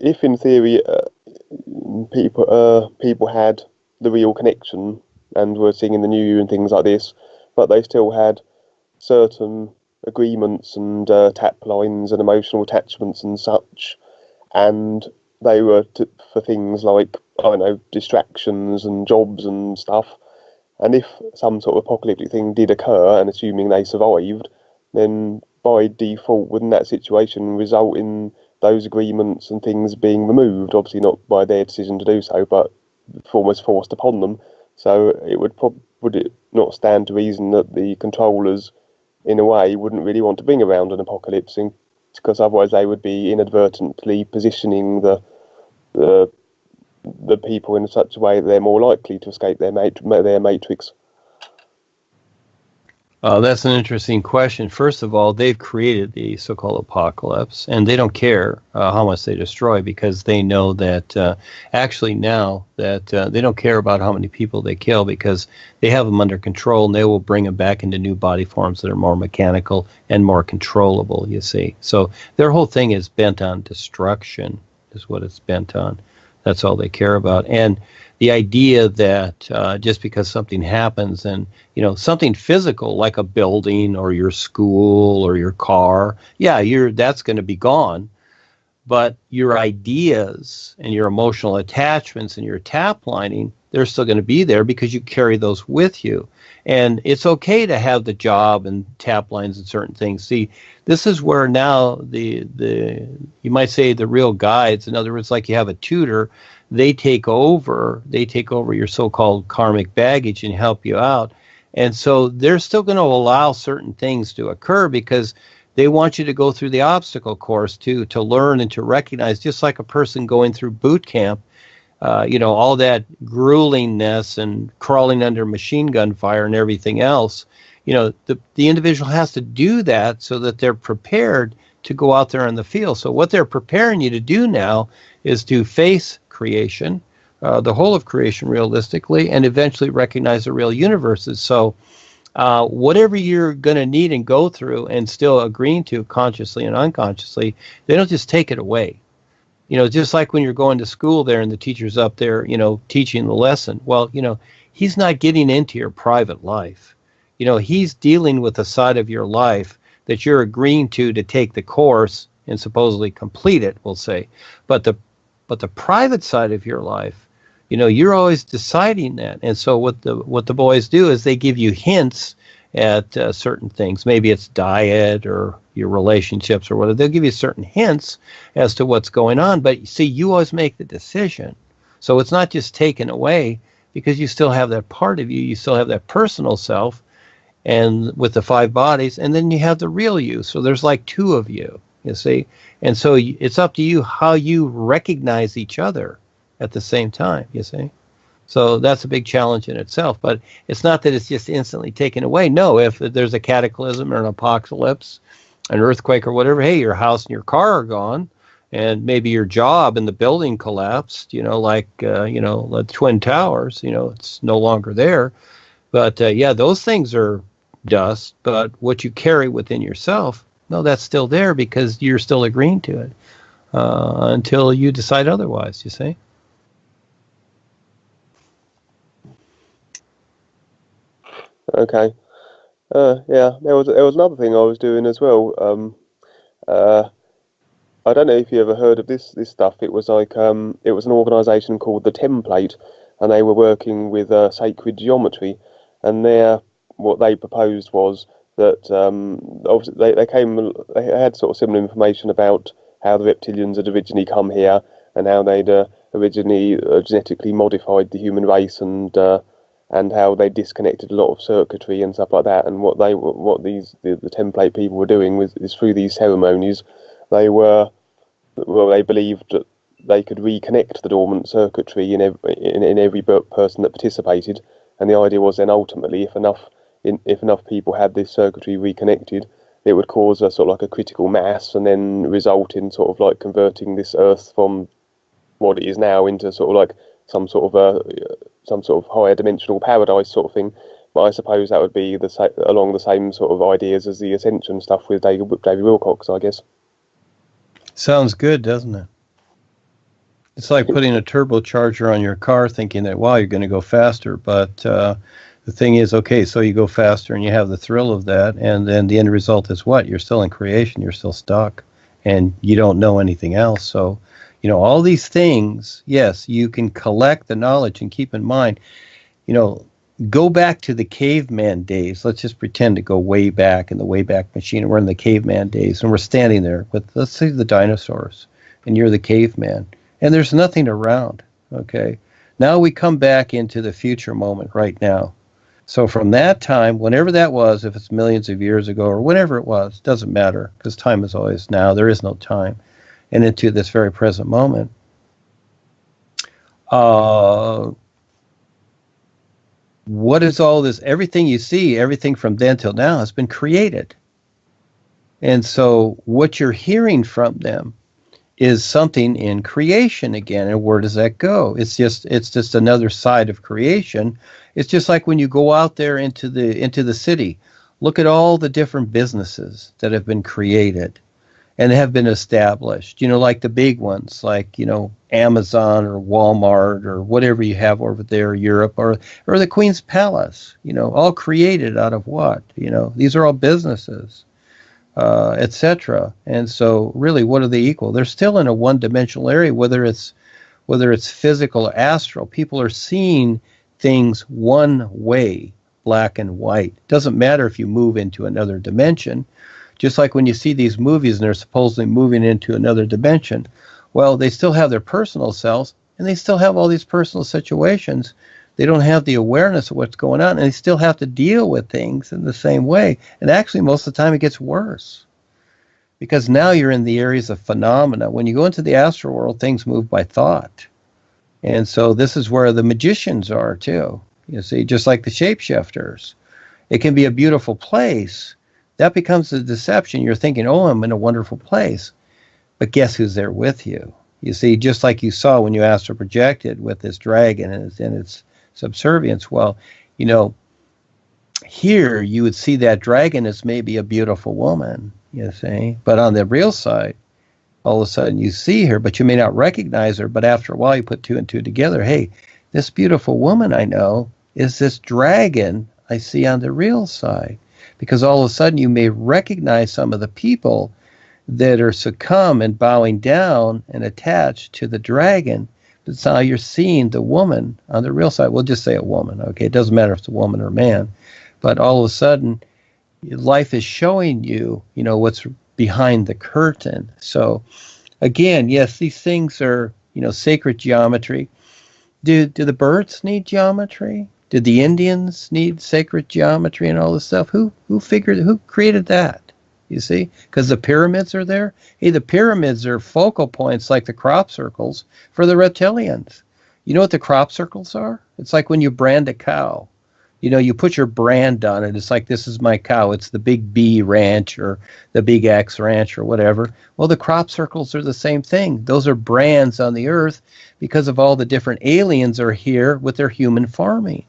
if in theory people had the real connection and were singing the New Year and things like this, but they still had certain agreements and tap lines and emotional attachments and such, and they were for things like, I don't know, distractions and jobs and stuff. And if some sort of apocalyptic thing did occur, and assuming they survived, then by default, wouldn't that situation result in those agreements and things being removed? Obviously not by their decision to do so, but almost forced upon them. So it would it not stand to reason that the controllers, in a way, wouldn't really want to bring around an apocalypse, because otherwise they would be inadvertently positioning the people in such a way that they're more likely to escape their matrix. That's an interesting question. First of all, they've created the so-called apocalypse, and they don't care how much they destroy, because they know that actually now that they don't care about how many people they kill, because they have them under control, and they will bring them back into new body forms that are more mechanical and more controllable, you see. So their whole thing is bent on destruction, is what it's bent on. That's all they care about. And the idea that just because something happens, and something physical like a building or your school or your car, that's going to be gone. But your ideas and your emotional attachments and your tap lining, they're still going to be there, because you carry those with you. And it's okay to have the job and tap lines and certain things. See, this is where now the you might say the real guides, in other words, like you have a tutor, they take over your so-called karmic baggage and help you out. And so they're still going to allow certain things to occur, because they want you to go through the obstacle course to learn and to recognize, just like a person going through boot camp, all that gruelingness and crawling under machine gun fire and everything else. The individual has to do that so that they're prepared to go out there in the field. So what they're preparing you to do now is to face creation, the whole of creation realistically, and eventually recognize the real universes. So whatever you're going to need and go through and still agreeing to consciously and unconsciously, they don't just take it away. Just like when you're going to school there and the teacher's up there, teaching the lesson. Well, he's not getting into your private life. He's dealing with a side of your life that you're agreeing to take the course and supposedly complete it, we'll say. But the private side of your life, you're always deciding that. And so what the boys do is they give you hints at certain things. Maybe it's diet or your relationships or whatever. They'll give you certain hints as to what's going on. But see, you always make the decision. So it's not just taken away, because you still have that part of you. You still have that personal self, and with the 5 bodies, and then you have the real you. So there's like 2 of you, you see. And so it's up to you how you recognize each other at the same time, you see. So that's a big challenge in itself. But it's not that it's just instantly taken away. No, if there's a cataclysm or an apocalypse, an earthquake or whatever, hey, your house and your car are gone, and maybe your job and the building collapsed, like the Twin Towers, it's no longer there. But those things are dust. But what you carry within yourself, no, that's still there, because you're still agreeing to it until you decide otherwise, you see. Okay. There was another thing I was doing as well. I don't know if you ever heard of this stuff. It was like it was an organisation called the Template, and they were working with sacred geometry. And what they proposed was that obviously they had sort of similar information about how the reptilians had originally come here, and how they'd originally genetically modified the human race, and how they disconnected a lot of circuitry and stuff like that. And what the Template people were doing is through these ceremonies, they believed that they could reconnect the dormant circuitry in every person that participated. And the idea was then ultimately, if enough people had this circuitry reconnected, it would cause a sort of like a critical mass, and then result in sort of like converting this Earth from what it is now into sort of like some sort of higher dimensional paradise sort of thing. But I suppose that would be along the same sort of ideas as the Ascension stuff with David Wilcox, I guess. Sounds good, doesn't it? It's like putting a turbocharger on your car thinking that, wow, you're going to go faster. But the thing is, okay, so you go faster and you have the thrill of that. And then the end result is what? You're still in creation. You're still stuck. And you don't know anything else. So, all these things, yes, you can collect the knowledge and keep in mind, go back to the caveman days. Let's just pretend to go way back in the Wayback Machine. And we're in the caveman days. And we're standing there with, let's say, the dinosaurs. And you're the caveman. And there's nothing around, okay? Now we come back into the future moment right now. So from that time, whenever that was, if it's millions of years ago or whenever it was, doesn't matter, because time is always now. There is no time. And into this very present moment. What is all this? Everything you see, everything from then till now has been created. And so what you're hearing from them is something in creation again. And where does that go? It's just another side of creation. It's just like when you go out there into the city, look at all the different businesses that have been created and have been established, like the big ones, like, Amazon or Walmart or whatever you have over there, Europe, or the Queen's Palace, all created out of what? These are all businesses. Etc. And so really, what are they equal? They're still in a one-dimensional area, whether it's physical or astral. People are seeing things one way, black and white. Doesn't matter if you move into another dimension. Just like when you see these movies and they're supposedly moving into another dimension, well, they still have their personal selves and they still have all these personal situations. They don't have the awareness of what's going on, and they still have to deal with things in the same way. And actually, most of the time, it gets worse. Because now you're in the areas of phenomena. When you go into the astral world, things move by thought. And so this is where the magicians are, too. You see, just like the shapeshifters. It can be a beautiful place. That becomes a deception. You're thinking, oh, I'm in a wonderful place. But guess who's there with you? You see, just like you saw when you astral projected with this dragon and its subservience. Well, here you would see that dragon as maybe a beautiful woman, you see. But on the real side, all of a sudden you see her, but you may not recognize her. But after a while, you put two and two together. Hey, this beautiful woman I know is this dragon I see on the real side. Because all of a sudden you may recognize some of the people that are succumb and bowing down and attached to the dragon. But now you're seeing the woman on the real side. We'll just say a woman, okay? It doesn't matter if it's a woman or a man. But all of a sudden, life is showing you, what's behind the curtain. So, again, yes, these things are, sacred geometry. Do the birds need geometry? Did the Indians need sacred geometry and all this stuff? Who created that? You see, because the pyramids are there. Hey, the pyramids are focal points like the crop circles for the reptilians. You know what the crop circles are? It's like when you brand a cow. You put your brand on it. It's like, this is my cow. It's the Big B Ranch or the Big X Ranch or whatever. Well, the crop circles are the same thing. Those are brands on the earth because of all the different aliens are here with their human farming.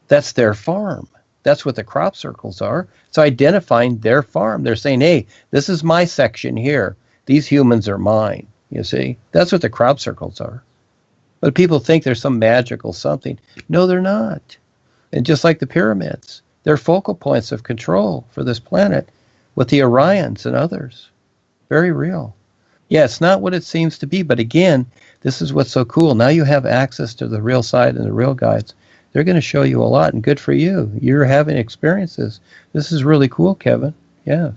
That's their farm. That's what the crop circles are. It's identifying their farm. They're saying, hey, this is my section here. These humans are mine. You see, that's what the crop circles are. But people think there's some magical something. No, they're not. And just like the pyramids, they're focal points of control for this planet with the Orions and others. Very real. Yeah, it's not what it seems to be. But again, this is what's so cool. Now you have access to the real side and the real guides. They're going to show you a lot, and good for you. You're having experiences. This is really cool, Kevin. Yes.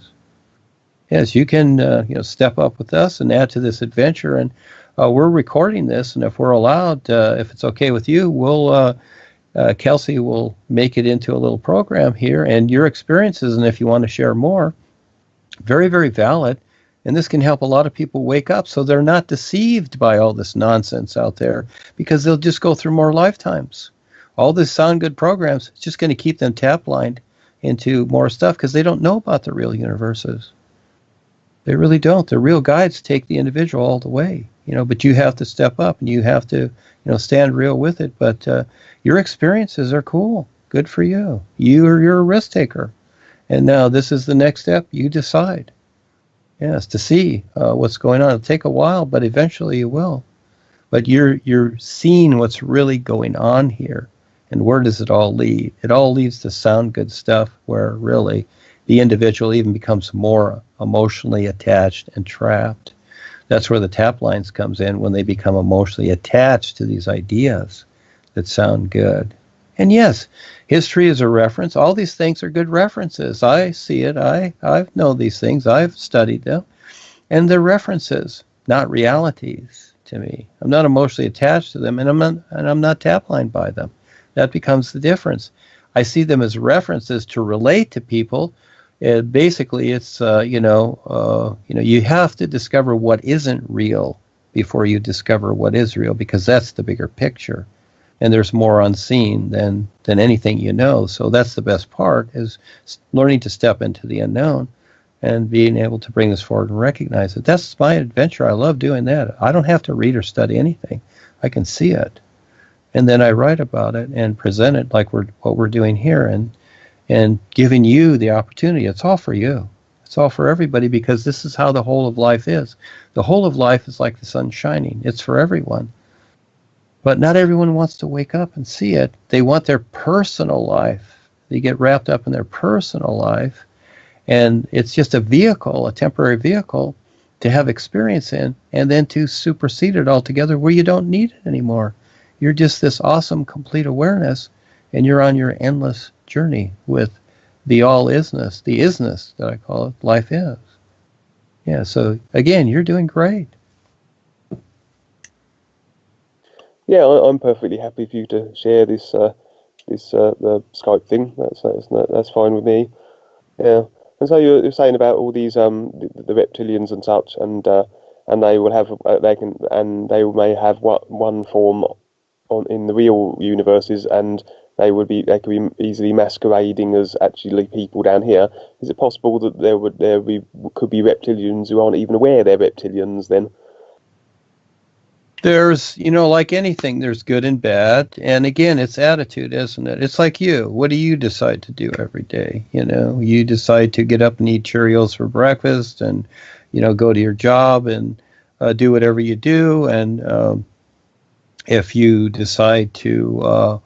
Yes, you can step up with us and add to this adventure. And we're recording this, and if we're allowed, if it's okay with you, we'll Kelsey will make it into a little program here, and your experiences, and if you want to share more, very, very valid. And this can help a lot of people wake up so they're not deceived by all this nonsense out there, because they'll just go through more lifetimes. All this sound good programs, it's just going to keep them tap lined into more stuff because they don't know about the real universes. They really don't. The real guides take the individual all the way, but you have to step up and you have to, stand real with it. But your experiences are cool. Good for you. You're a risk taker. And now this is the next step. You decide. Yes, to see what's going on. It'll take a while, but eventually you will. but you're seeing what's really going on here. And where does it all lead? It all leads to sound good stuff where really the individual even becomes more emotionally attached and trapped. That's where the tap lines comes in, when they become emotionally attached to these ideas that sound good. And yes, history is a reference. All these things are good references. I see it. I know these things. I've studied them. And they're references, not realities to me. I'm not emotionally attached to them, and I'm not tap lined by them. That becomes the difference. I see them as references to relate to people. Basically, it's you have to discover what isn't real before you discover what is real, because that's the bigger picture, and there's more unseen than anything you know. So that's the best part, is learning to step into the unknown and being able to bring this forward and recognize it. That's my adventure. I love doing that. I don't have to read or study anything. I can see it. And then I write about it and present it like what we're doing here, and giving you the opportunity. It's all for you. It's all for everybody, because this is how the whole of life is. The whole of life is like the sun shining. It's for everyone. But not everyone wants to wake up and see it. They want their personal life. They get wrapped up in their personal life, and it's just a vehicle, a temporary vehicle to have experience in, and then to supersede it altogether where you don't need it anymore. You're just this awesome, complete awareness, and you're on your endless journey with the all-isness, the isness that I call it, life is. Yeah, so again, you're doing great. Yeah, I'm perfectly happy for you to share this the Skype thing. That's fine with me. Yeah, and so you're saying about all these the reptilians and such, and they will have they may have one form in the real universes, and they could be easily masquerading as actually people down here. Is it possible that could be reptilians who aren't even aware they're reptilians then? There's, like anything, there's good and bad. And again, it's attitude, isn't it? It's like you. What do you decide to do every day? You decide to get up and eat Cheerios for breakfast, and, go to your job and do whatever you do. And if you decide to,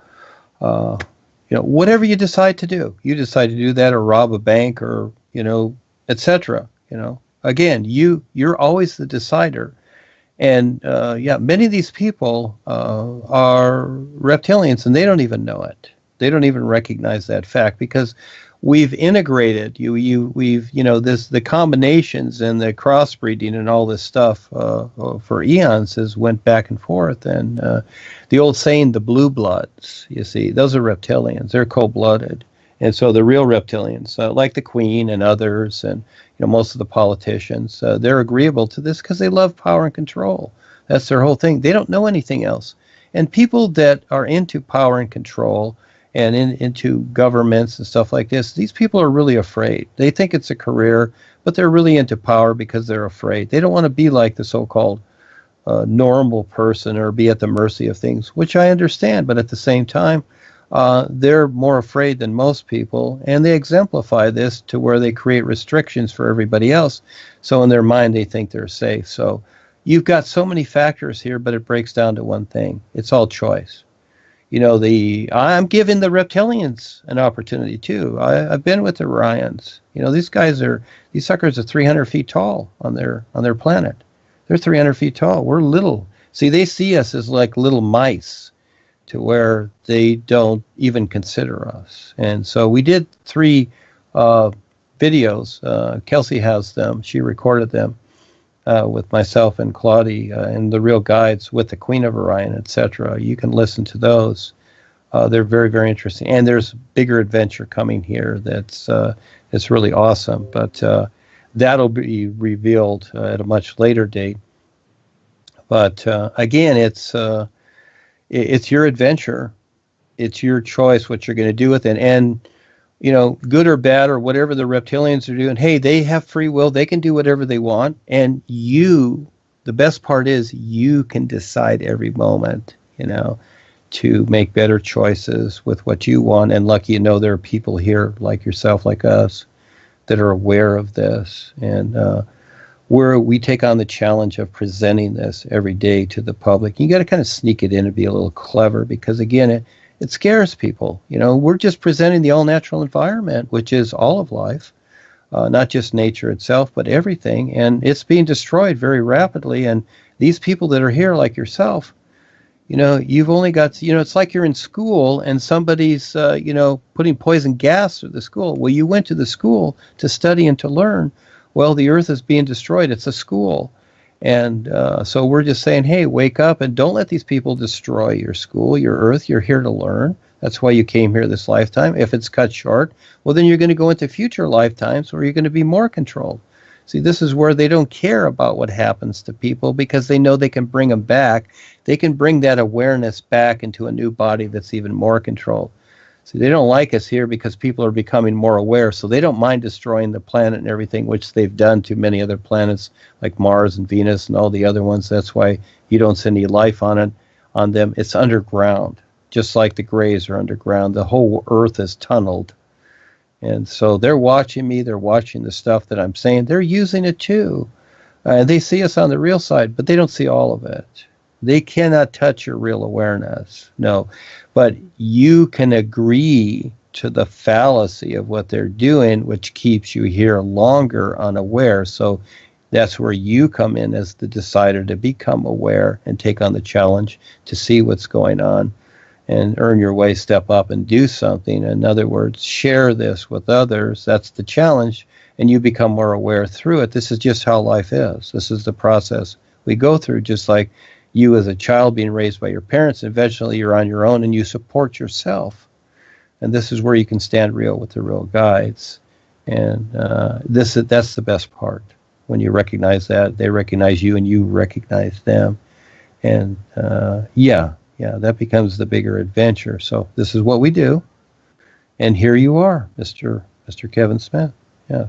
whatever you decide to do that, or rob a bank, or, etc. Again, you're always the decider. And many of these people are reptilians, and they don't even know it. They don't even recognize that fact, because we've integrated the combinations and the crossbreeding and all this stuff for eons has went back and forth. And the old saying, the blue bloods, you see, those are reptilians. They're cold-blooded. And so the real reptilians, like the Queen and others, and most of the politicians, they're agreeable to this because they love power and control. That's their whole thing. They don't know anything else. And people that are into power and control and into governments and stuff like this, these people are really afraid. They think it's a career, but they're really into power because they're afraid. They don't want to be like the so-called normal person or be at the mercy of things, which I understand. But at the same time, they're more afraid than most people, and they exemplify this to where they create restrictions for everybody else. So in their mind, they think they're safe. So you've got so many factors here, but it breaks down to one thing. It's all choice. I'm giving the reptilians an opportunity too. I've been with the Orions. These suckers are 300 feet tall on their planet. They're 300 feet tall. We're little. See, they see us as like little mice, to where they don't even consider us. And so we did 3 videos. Kelsey has them. She recorded them with myself and Claudie and the real guides with the Queen of Orion, etc. You can listen to those. They're very, very interesting. And there's bigger adventure coming here that's really awesome. But that'll be revealed at a much later date. But again, it's your adventure. It's your choice what you're going to do with it. And, good or bad or whatever the reptilians are doing, hey, they have free will. They can do whatever they want. And the best part is you can decide every moment, to make better choices with what you want. And lucky, there are people here like yourself, like us, that are aware of this. And where we take on the challenge of presenting this every day to the public. You got to kind of sneak it in and be a little clever, because again, it scares people. We're just presenting the all-natural environment, which is all of life, not just nature itself, but everything. And it's being destroyed very rapidly. And these people that are here, like yourself, you've only got, it's like you're in school and somebody's, putting poison gas through the school. Well, you went to the school to study and to learn. Well, the earth is being destroyed. It's a school. And so we're just saying, hey, wake up and don't let these people destroy your school, your earth. You're here to learn. That's why you came here this lifetime. If it's cut short, well, then you're going to go into future lifetimes where you're going to be more controlled. See, this is where they don't care about what happens to people, because they know they can bring them back. They can bring that awareness back into a new body that's even more controlled. See, they don't like us here because people are becoming more aware, so they don't mind destroying the planet and everything, which they've done to many other planets like Mars and Venus and all the other ones. That's why you don't see any life on them. It's underground, just like the grays are underground. The whole earth is tunneled. And so they're watching me. They're watching the stuff that I'm saying. They're using it too. They see us on the real side, but they don't see all of it. They cannot touch your real awareness. No. But you can agree to the fallacy of what they're doing, which keeps you here longer unaware. So that's where you come in as the decider to become aware and take on the challenge to see what's going on and earn your way, step up and do something. In other words, share this with others. That's the challenge, and you become more aware through it. This is just how life is. This is the process we go through, just like you as a child being raised by your parents. Eventually you're on your own and you support yourself. And this is where you can stand real with the real guides. And that's the best part. When you recognize that, they recognize you and you recognize them. And that becomes the bigger adventure. So this is what we do. And here you are, Mr. Kevin Smith. Yeah.